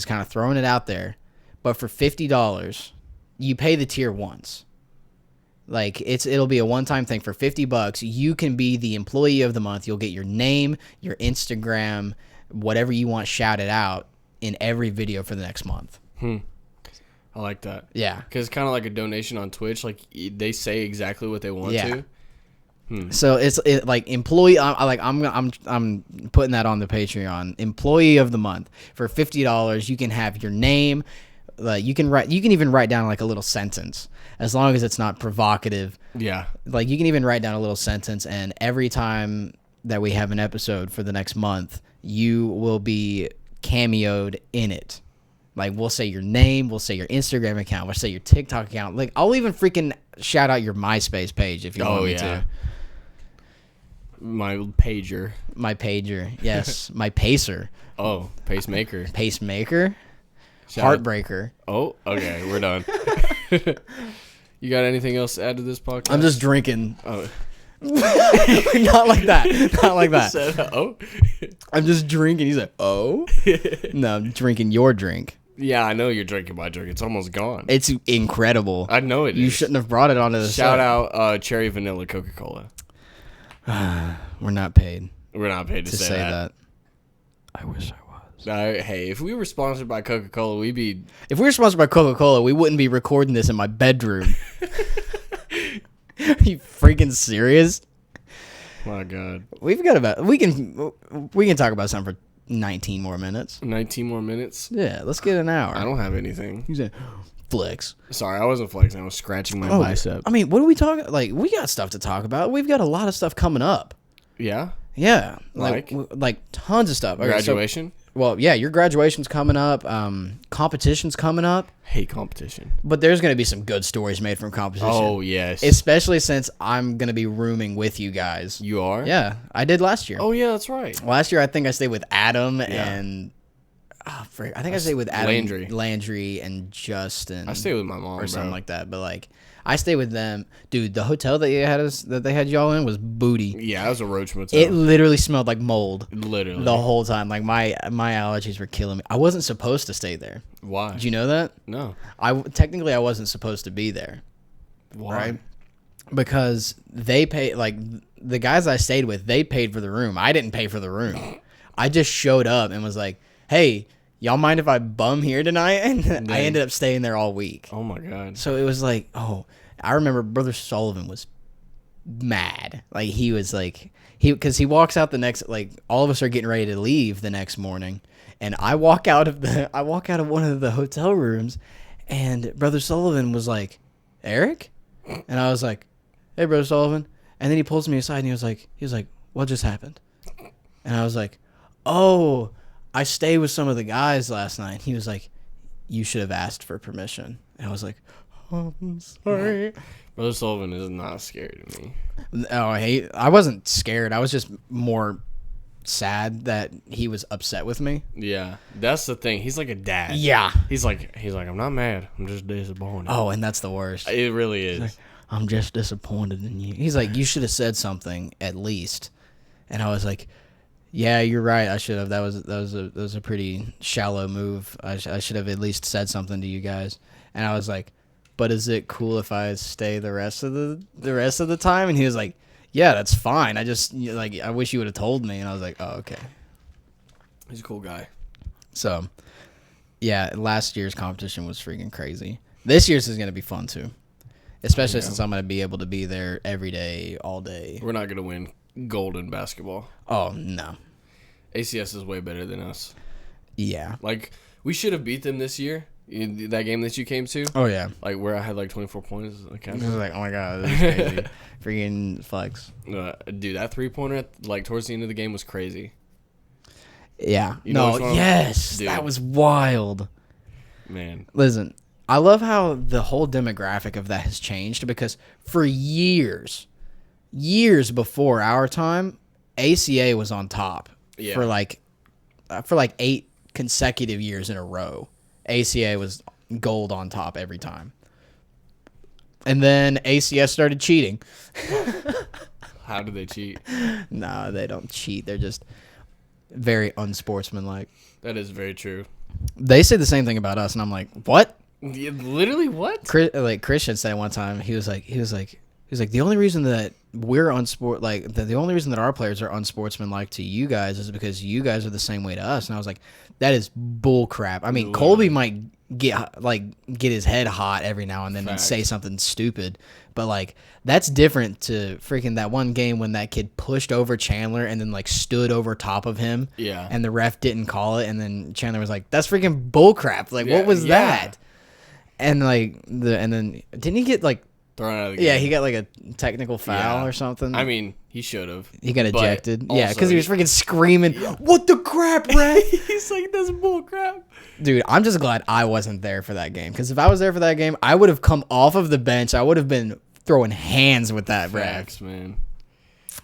kind of throwing it out there, but for $50. You pay the tier once. Like it'll be a one-time thing for $50. You can be the employee of the month. You'll get your name, your Instagram, whatever you want shouted out in every video for the next month. I like that. Yeah, because it's kind of like a donation on Twitch. Like they say exactly what they want to. So it's like employee. I'm putting that on the Patreon. Employee of the month for $50. You can have your name. You can even write down like a little sentence as long as it's not provocative. Yeah. Like you can even write down a little sentence, and every time that we have an episode for the next month, you will be cameoed in it. Like we'll say your name, we'll say your Instagram account, we'll say your TikTok account. Like I'll even freaking shout out your MySpace page if you want me to. My pager. My pager. Yes. My pacer. Oh, pacemaker. Pacemaker. Heartbreaker. Oh, okay. We're done. You got anything else to add to this podcast? I'm just drinking. Oh. Not like that. Not like that. Said, oh. I'm just drinking. He's like, oh? No, I'm drinking your drink. Yeah, I know you're drinking my drink. It's almost gone. It's incredible. I know it is. You shouldn't have brought it onto the Shout out cherry vanilla Coca-Cola. We're not paid. We're not paid to say that. I wish I was. Hey, if we were sponsored by Coca-Cola, we'd be... If we were sponsored by Coca-Cola, we wouldn't be recording this in my bedroom. Are you freaking serious? My God. We can talk about something for 19 more minutes. 19 more minutes? Yeah, let's get an hour. I don't have anything. You said flex. Sorry, I wasn't flexing. I was scratching my bicep. I mean, what are we talking? Like, we got stuff to talk about. We've got a lot of stuff coming up. Yeah? Yeah. Like tons of stuff. Okay, graduation? Well, yeah, your graduation's coming up. Competition's coming up. Hate competition. But there's going to be some good stories made from competition. Oh, yes. Especially since I'm going to be rooming with you guys. You are? Yeah, I did last year. Oh, yeah, that's right. Last year, I think I stayed with Adam and... I stayed with Adam Landry and Justin. I stayed with my mom, or something like that. But like, I stayed with them, dude. The hotel that they had y'all in was booty. Yeah, it was a roach motel. It literally smelled like mold. Literally the whole time. Like my allergies were killing me. I wasn't supposed to stay there. Why? Did you know that? No. Technically I wasn't supposed to be there. Why? Right? Because they paid, like the guys I stayed with, they paid for the room. I didn't pay for the room. I just showed up and was like, hey, y'all mind if I bum here tonight? And I ended up staying there all week. Oh, my God. So it was like, I remember Brother Sullivan was mad. Like, he was like, because he walks out the next, like, all of us are getting ready to leave the next morning. And I walk out of one of the hotel rooms, and Brother Sullivan was like, Eric? And I was like, hey, Brother Sullivan. And then he pulls me aside, and he was like, what just happened? And I was like, oh, I stayed with some of the guys last night. He was like, you should have asked for permission. And I was like, oh, I'm sorry. Brother Sullivan is not scary to me. Oh, I wasn't scared. I was just more sad that he was upset with me. Yeah, that's the thing. He's like a dad. Yeah. He's like, I'm not mad. I'm just disappointed. Oh, and that's the worst. It really is. Like, I'm just disappointed in you. He's like, you should have said something at least. And I was like, yeah, you're right. I should have. That was a pretty shallow move. I should have at least said something to you guys. And I was like, but is it cool if I stay the rest of the time? And he was like, yeah, that's fine. I wish you would have told me. And I was like, oh, okay. He's a cool guy. So, yeah, last year's competition was freaking crazy. This year's is going to be fun too, especially since I'm going to be able to be there every day, all day. We're not going to win gold in basketball. Oh, no. ACS is way better than us. Yeah. Like, we should have beat them this year, That game that you came to, Oh yeah. like where I had like 24 points. It was like, oh my god, this is crazy. Freaking flex. Dude, that 3-pointer like towards the end of the game was crazy. Yeah. You know which one? Yes, Dude. that was wild. Man, Listen, I love how the whole demographic of that has changed because for years before our time, ACA was on top Yeah. for like 8 consecutive years in a row. ACA was gold on top every time. And then ACS started cheating. how did they cheat? Nah, they don't cheat. They're just very unsportsmanlike. That is very true. They say the same thing about us, and I'm like, what? Yeah, literally what? Christian said one time, he was like, the only reason that we're the only reason that our players are unsportsmanlike to you guys is because you guys are the same way to us. And I was like, that is bull crap. I mean, Literally. Colby might get his head hot every now and then and Facts. say something stupid, but like that's different to freaking that one game when that kid pushed over Chandler and then like stood over top of him. Yeah. And the ref didn't call it, and then Chandler was like, "That's freaking bull crap! Like, Yeah, what was yeah. that?" And like and then didn't he get like? Thrown out of the game. Yeah, he got like a technical foul Yeah. or something. I mean, he should have. he got but ejected. Yeah, also because he was freaking screaming, "What the crap, ref!" He's like, that's bull crap. Dude, I'm just glad I wasn't there for that game. Because if I was there for that game, I would have come off of the bench. I would have been throwing hands with that ref. Facts, man.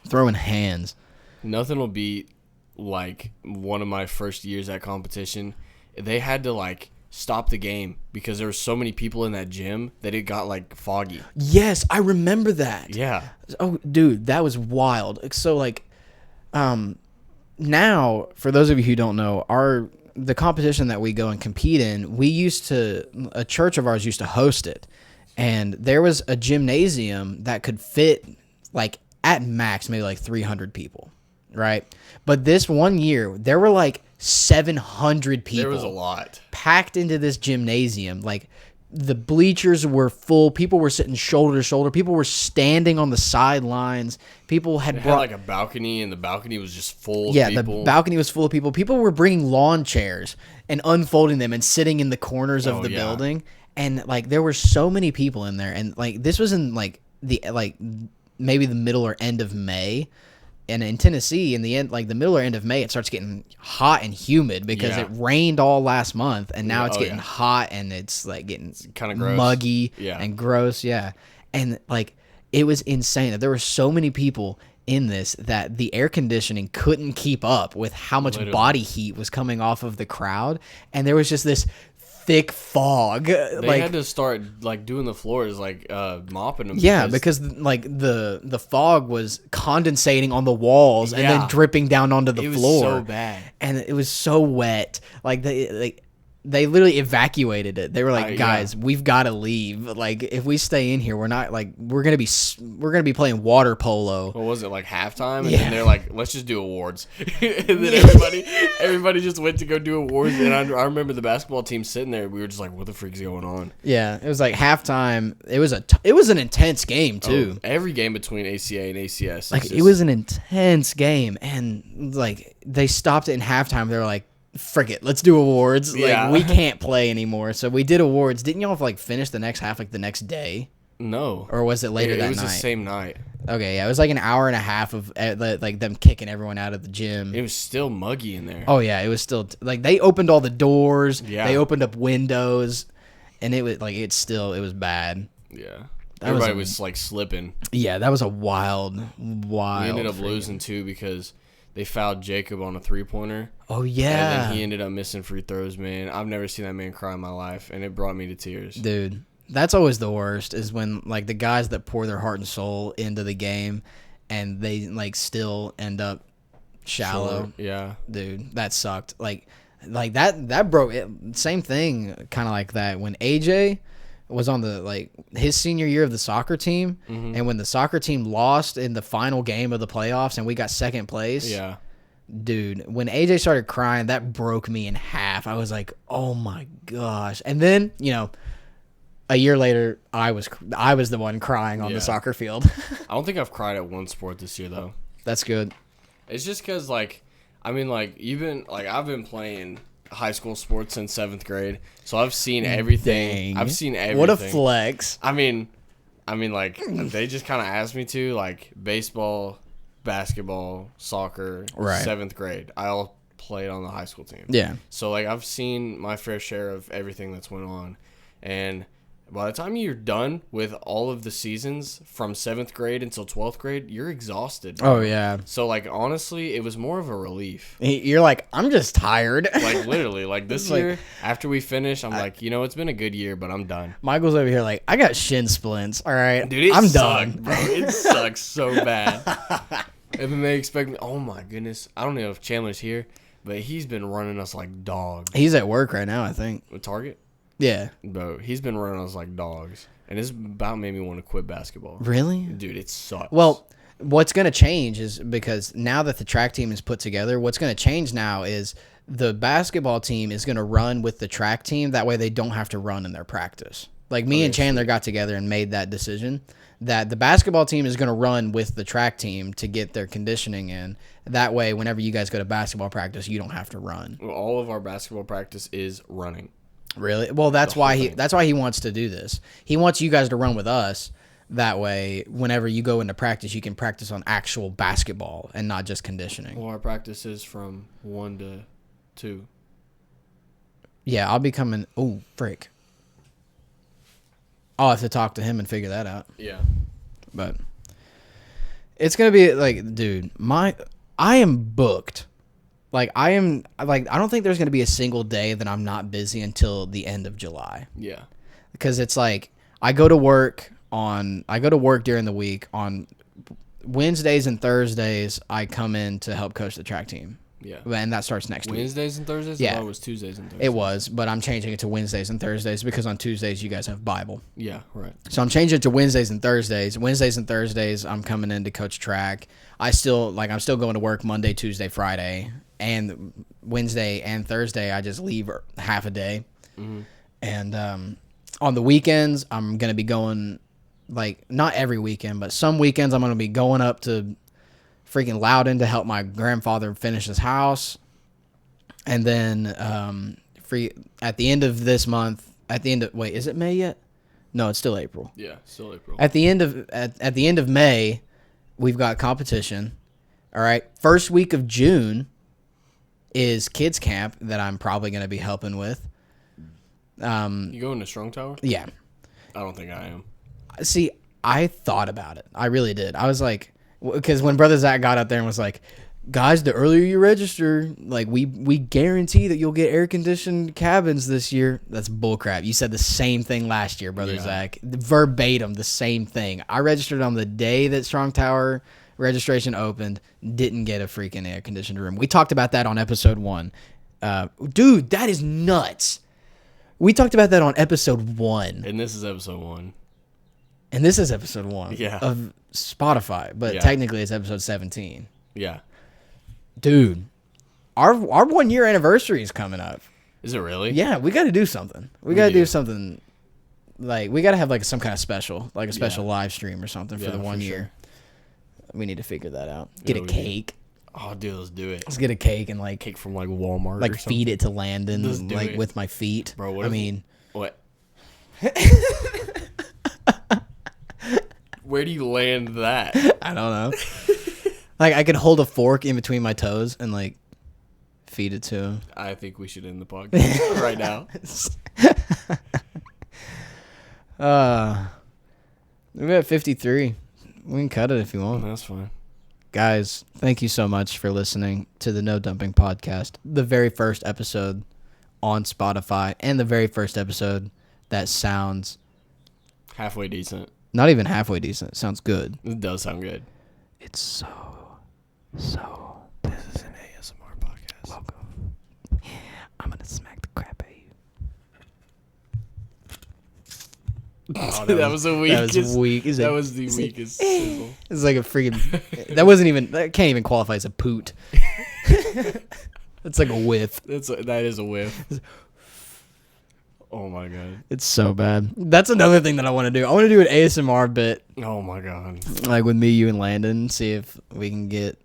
Throwing hands. Nothing will beat like one of my first years at competition. They had to like stop the game because there were so many people in that gym that it got like foggy. Yes, I remember that. Yeah. Oh, dude, that was wild. So like, now for those of you who don't know, the competition that we go and compete in, a church of ours used to host it, and there was a gymnasium that could fit like at max maybe like 300 people, right? But this one year there were like 700 people. There was a lot. Packed into this gymnasium. Like the bleachers were full. People were sitting shoulder to shoulder. People were standing on the sidelines. People had It had brought like a balcony, and the balcony was just full of the people. balcony was full of people. People were bringing lawn chairs and unfolding them and sitting in the corners of Oh, the yeah. building. And like there were so many people in there. And like this was in like maybe the middle or end of May. And in Tennessee, in the end, like the middle or end of May, it starts getting hot and humid because Yeah. it rained all last month, and now Yeah, it's oh, getting yeah. hot and it's like getting Kinda gross. muggy Yeah. and gross. Yeah, and like it was insane that there were so many people in this that the air conditioning couldn't keep up with how much Literally. body heat was coming off of the crowd, and there was just this thick fog. They had to start like doing the floors, like mopping them. Yeah, because like the fog was condensating on the walls and then Yeah. dripping down onto the it was floor. so bad. And it was so wet. Like they literally evacuated it. They were like, yeah. "Guys, we've got to leave. Like if we stay in here, we're not like we're going to be playing water polo." What was it, like halftime? And Yeah. then they're like, let's just do awards. And then everybody just went to go do awards. And I remember the basketball team sitting there. We were just like, what the freak's going on? Yeah, it was like halftime. It was an intense game too. Oh, every game between ACA and ACS. Like it was an intense game, and like they stopped it in halftime. They were like, "Frick it, let's do awards." Yeah. Like we can't play anymore, so we did awards. Didn't y'all like finish the next half like the next day, No. or was it later it that was night? the same night. Okay, yeah, it was like an hour and a half of like them kicking everyone out of the gym. It was still muggy in there. Oh yeah, it was still like they opened all the doors. Yeah. They opened up windows, and it was like it was bad. Yeah. That was Everybody a- was like slipping. Yeah, that was a wild. We ended up freaking- losing too because they fouled Jacob on a 3-pointer. Oh And yeah, then he ended up missing free throws, man. I've never seen that man cry in my life, and it brought me to tears. dude. That's always the worst is when like the guys that pour their heart and soul into the game and they like still end up shallow. Short, yeah. Dude, that sucked. Like that broke it. Same thing kind of like that when AJ was on the like his senior year of the soccer team and when the soccer team lost in the final game of the playoffs and we got second place. Yeah. Dude, when AJ started crying, that broke me in half. I was like, "Oh my gosh!" And then, a year later, I was the one crying on Yeah. the soccer field. I don't think I've cried at one sport this year, though. That's good. It's just because, like, I mean, like, I've been playing high school sports since 7th grade, so I've seen everything. Dang. I've seen everything. What a flex. I mean, like they just kind of asked me to, like, baseball, basketball, soccer. Right. 7th grade, I all played on the high school team. Yeah. So like I've seen my fair share of everything that's went on, and by the time you're done with all of the seasons from 7th grade until 12th grade, you're exhausted. Oh, yeah. So, like, honestly, it was more of a relief. You're like, I'm just tired. Like, literally, like, this Like, year, after we finish, I'm like, it's been a good year, but I'm done. Michael's over here like, I got shin splints. All right. Dude, I'm sucked, done. bro. It sucks so bad. If they expect me, oh, my goodness. I don't know if Chandler's here, but he's been running us like dogs. He's at work right now, I think. With Target? Yeah. Bro, he's been running us like dogs. And it's about made me want to quit basketball. Really? Dude, it sucks. Well, what's going to change is because now that the track team is put together, what's going to change now is the basketball team is going to run with the track team. That way they don't have to run in their practice. Like me and Chandler got together and made that decision that the basketball team is going to run with the track team to get their conditioning in. That way, whenever you guys go to basketball practice, you don't have to run. Well, all of our basketball practice is running. Really? Well, that's why he wants to do this. He wants you guys to run with us. That way, whenever you go into practice, you can practice on actual basketball and not just conditioning. Well, our practice is from 1 to 2. Yeah, I'll be coming. Oh, frick. I'll have to talk to him and figure that out. Yeah. But it's gonna be like, dude, I am booked. Like I don't think there's gonna be a single day that I'm not busy until the end of July. Yeah. Because it's like I go to work during the week. On Wednesdays and Thursdays, I come in to help coach the track team. Yeah. And that starts next week. Wednesdays and Thursdays? Yeah. I thought it was Tuesdays and Thursdays. It was, but I'm changing it to Wednesdays and Thursdays because on Tuesdays you guys have Bible. Yeah, right. So I'm changing it to Wednesdays and Thursdays. Wednesdays and Thursdays, I'm coming in to coach track. I'm still going to work Monday, Tuesday, Friday, and Wednesday and Thursday I just leave half a day. Mm-hmm. And on the weekends, I'm gonna be going, like, not every weekend, but some weekends I'm gonna be going up to freaking Loudon to help my grandfather finish his house. And then at the end of this month, wait, is it May yet? No, it's still April. Yeah, still April. At the end of May, we've got competition. All right. First week of June is kids camp that I'm probably going to be helping with. You going to Strong Tower? Yeah. I don't think I am. See, I thought about it. I really did. I was like, because when Brother Zach got up there and was like, guys, the earlier you register, like we guarantee that you'll get air conditioned cabins this year. That's bullcrap. You said the same thing last year, Brother Zach. Verbatim, the same thing. I registered on the day that Strong Tower registration opened. Didn't get a freaking air conditioned room. We talked about that on episode 1. Dude, that is nuts. We talked about that on episode 1. And this is episode 1. And this is episode 1 Yeah. of Spotify, but Yeah. technically it's episode 17. Yeah. Dude, our 1 year anniversary is coming up. Is it really? Yeah, we got to do something. We got to do something. Like, we got to have like some kind of special, like a special live stream or something for the 1 year. Sure. We need to figure that out. Get a cake. Oh, dude, let's do it. Let's get a cake and like Cake from like Walmart. like or something. feed it to Landon Let's do like it. with my feet. Bro, what I if- mean, What? Where do you land that? I don't know. Like I could hold a fork in between my toes and like feed it to him. I think we should end the podcast right now. We're at 53. We can cut it if you want. That's fine. Guys, thank you so much for listening to the No Dumping Podcast. The very first episode on Spotify and the very first episode that sounds Halfway decent. not even halfway decent. It sounds good. It does sound good. It's so. This is an ASMR podcast. Welcome. I'm going to smack the crap out of you. Oh, that was the weakest. That was weak. That was the weakest sizzle. It's like a freaking. That can't even qualify as a poot. It's like a whiff. That is a whiff. Oh my god. It's so bad. That's another thing that I want to do. I want to do an ASMR bit, Oh my god. like with me, you, and Landon. See if we can get.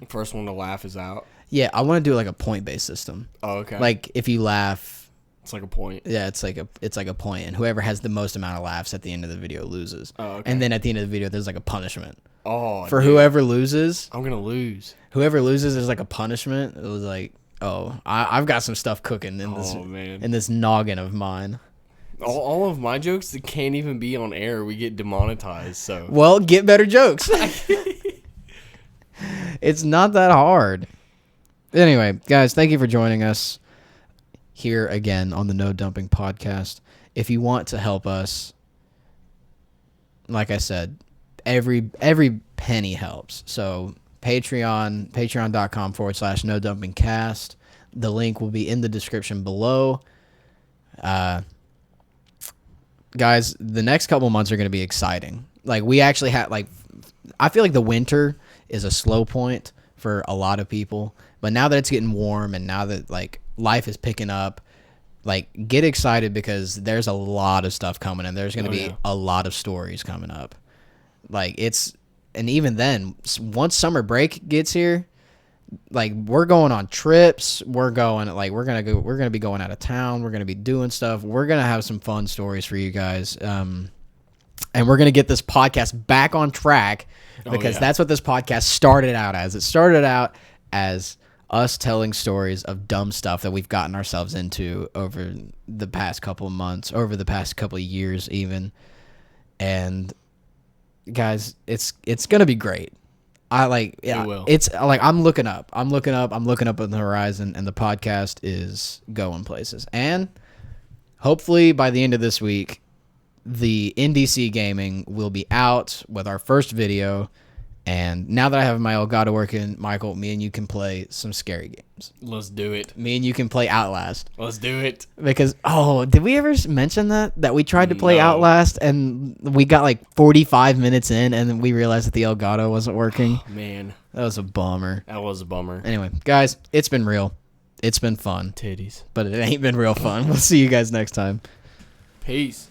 First one to laugh is out. Yeah, I want to do like a point-based system. Oh, okay. Like if you laugh, it's like a point. yeah, it's like a point, and whoever has the most amount of laughs at the end of the video loses. Oh, okay. And then at the end of the video, there's like a punishment For whoever loses. I'm gonna lose. Whoever loses, there's like a punishment. It was like, oh, I've got some stuff cooking in this noggin of mine. All of my jokes that can't even be on air, we get demonetized. So well, get better jokes. It's not that hard. Anyway, guys, thank you for joining us here again on the No Dumping Podcast. If you want to help us, like I said, every penny helps. So patreon.com/No Dumping Cast. The link will be in the description below. Guys, the next couple months are going to be exciting. Like we actually had I feel like the winter is a slow point for a lot of people, but now that it's getting warm and now that like life is picking up, like get excited because there's a lot of stuff coming and there's going to be a lot of stories coming up. Like and even then, once summer break gets here, like we're going on trips, we're gonna be going out of town, we're gonna be doing stuff, we're gonna have some fun stories for you guys, and we're gonna get this podcast back on track because that's what this podcast started out as. It started out as us telling stories of dumb stuff that we've gotten ourselves into over the past couple of months, over the past couple of years even, and guys, it's gonna be great. It will. It's like I'm looking up on the horizon, and the podcast is going places. And hopefully by the end of this week, the NDC gaming will be out with our first video. And now that I have my Elgato working, Michael, me and you can play some scary games. Let's do it. Me and you can play Outlast. Let's do it. Because, did we ever mention that we tried to play Outlast and we got like 45 minutes in and then we realized that the Elgato wasn't working? Oh, man. That was a bummer. Anyway, guys, it's been real. It's been fun. Titties. But it ain't been real fun. We'll see you guys next time. Peace.